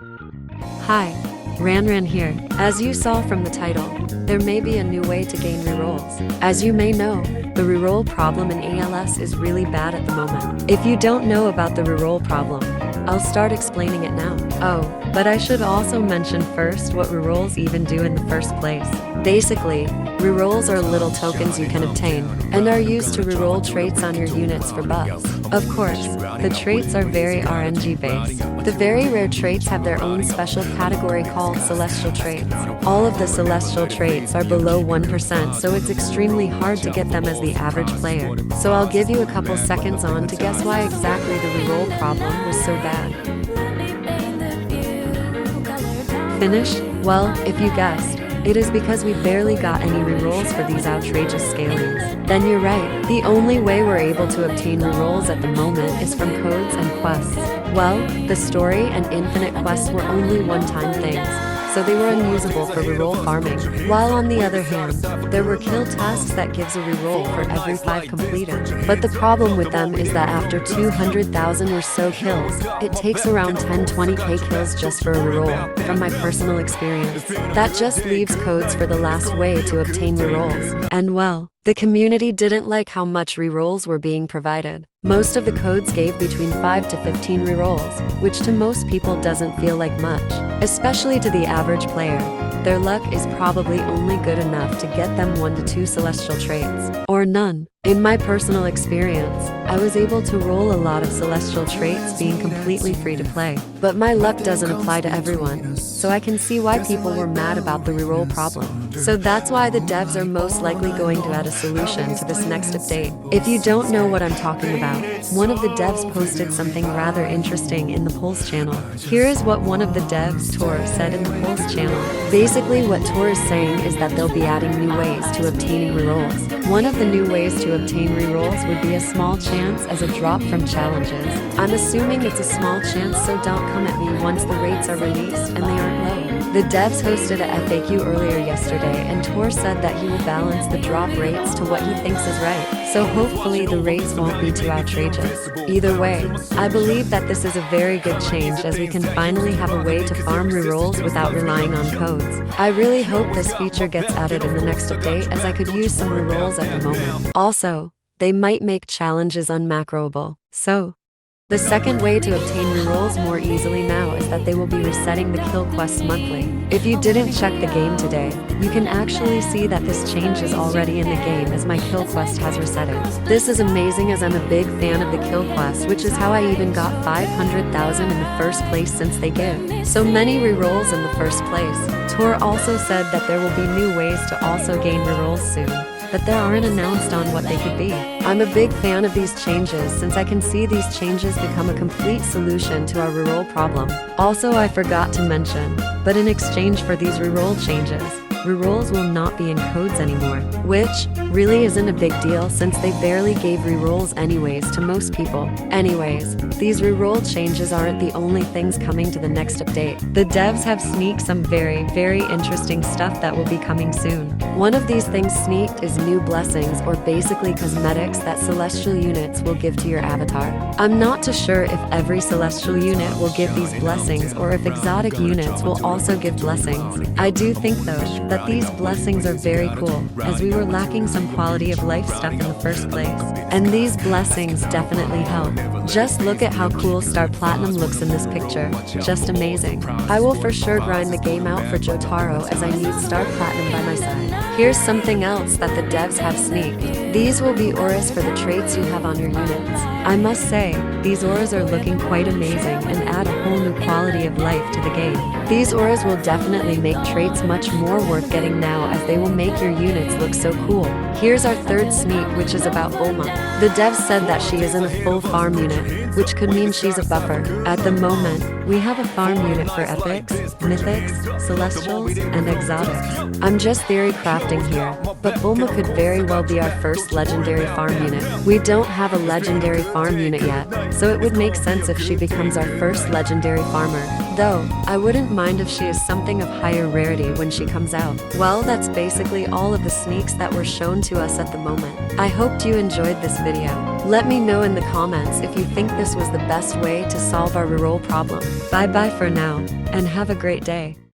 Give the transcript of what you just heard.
Hi, Ranran here. As you saw from the title, there may be a new way to gain rerolls. As you may know, the reroll problem in ALS is really bad at the moment. If you don't know about the reroll problem, I'll start explaining it now. Oh, but I should also mention first what rerolls even do in the first place. Basically, rerolls are little tokens you can obtain, and are used to reroll traits on your units for buffs. Of course, the traits are very RNG based. The very rare traits have their own special category called celestial traits. All of the celestial traits are below 1%, so it's extremely hard to get them as the average player. So I'll give you a couple seconds on to guess why exactly the reroll problem was so bad. Finished? Well, if you guessed, it is because we barely got any rerolls for these outrageous scalings. Then you're right, the only way we're able to obtain rerolls at the moment is from codes and quests. Well, the story and infinite quests were only one-time things, so they were unusable for reroll farming. While on the other hand, there were kill tasks that gives a reroll for every 5 completed. But the problem with them is that after 200,000 or so kills, it takes around 10-20k kills just for a reroll, from my personal experience. That just leaves codes for the last way to obtain rerolls. And well, the community didn't like how much rerolls were being provided. Most of the codes gave between 5 to 15 rerolls, which to most people doesn't feel like much. Especially to the average player, their luck is probably only good enough to get them 1 to 2 celestial traits, or none. In my personal experience, I was able to roll a lot of celestial traits being completely free to play. But my luck doesn't apply to everyone, so I can see why people were mad about the reroll problem. So that's why the devs are most likely going to add a solution to this next update. If you don't know what I'm talking about, one of the devs posted something rather interesting in the polls channel. Here is what one of the devs, Tor, said in the polls channel. Basically what Tor is saying is that they'll be adding new ways to obtaining rerolls. One of the new ways to obtain rerolls would be a small chance as a drop from challenges. I'm assuming it's a small chance, so don't come at me once the rates are released and they aren't low. The devs hosted a FAQ earlier yesterday, and Tor said that he will balance the drop rates to what he thinks is right, so hopefully the rates won't be too outrageous. Either way, I believe that this is a very good change, as we can finally have a way to farm rerolls without relying on codes. I really hope this feature gets added in the next update, as I could use some rerolls at the moment. Also, they might make challenges unmacroable. So, the second way to obtain rerolls more easily now is that they will be resetting the kill quests monthly. If you didn't check the game today, you can actually see that this change is already in the game, as my kill quest has resetted. This is amazing, as I'm a big fan of the kill quest, which is how I even got 500,000 in the first place, since they give so many rerolls in the first place. Tor also said that there will be new ways to also gain rerolls soon, but there aren't announced on what they could be. I'm a big fan of these changes, since I can see these changes become a complete solution to our reroll problem. Also, I forgot to mention, but in exchange for these reroll changes, rerolls will not be in codes anymore, which really isn't a big deal, since they barely gave rerolls anyways to most people. Anyways, these reroll changes aren't the only things coming to the next update. The devs have sneaked some very interesting stuff that will be coming soon. One of these things sneaked is new blessings, or basically cosmetics that celestial units will give to your avatar. I'm not too sure if every celestial unit will give these blessings, or if exotic units will also give blessings. I do think though that these blessings are very cool, as we were lacking some quality of life stuff in the first place. And these blessings definitely help. Just look at how cool Star Platinum looks in this picture. Just amazing. I will for sure grind the game out for Jotaro, as I need Star Platinum by my side. Here's something else that the devs have sneaked. These will be auras for the traits you have on your units. I must say, these auras are looking quite amazing and add a whole new quality of life to the game. These auras will definitely make traits much more worth getting now, as they will make your units look so cool. Here's our third sneak, which is about Bulma. The devs said that she is in a full farm unit, which could mean she's a buffer. At the moment, we have a farm unit for epics, mythics, celestials, and exotics. I'm just theory crafting here, but Bulma could very well be our first legendary farm unit. We don't have a legendary farm unit yet, so it would make sense if she becomes our first legendary farmer. Though, I wouldn't mind if she is something of higher rarity when she comes out. Well, that's basically all of the sneaks that were shown to us at the moment. I hope you enjoyed this video. Let me know in the comments if you think this was the best way to solve our reroll problem. Bye bye for now, and have a great day.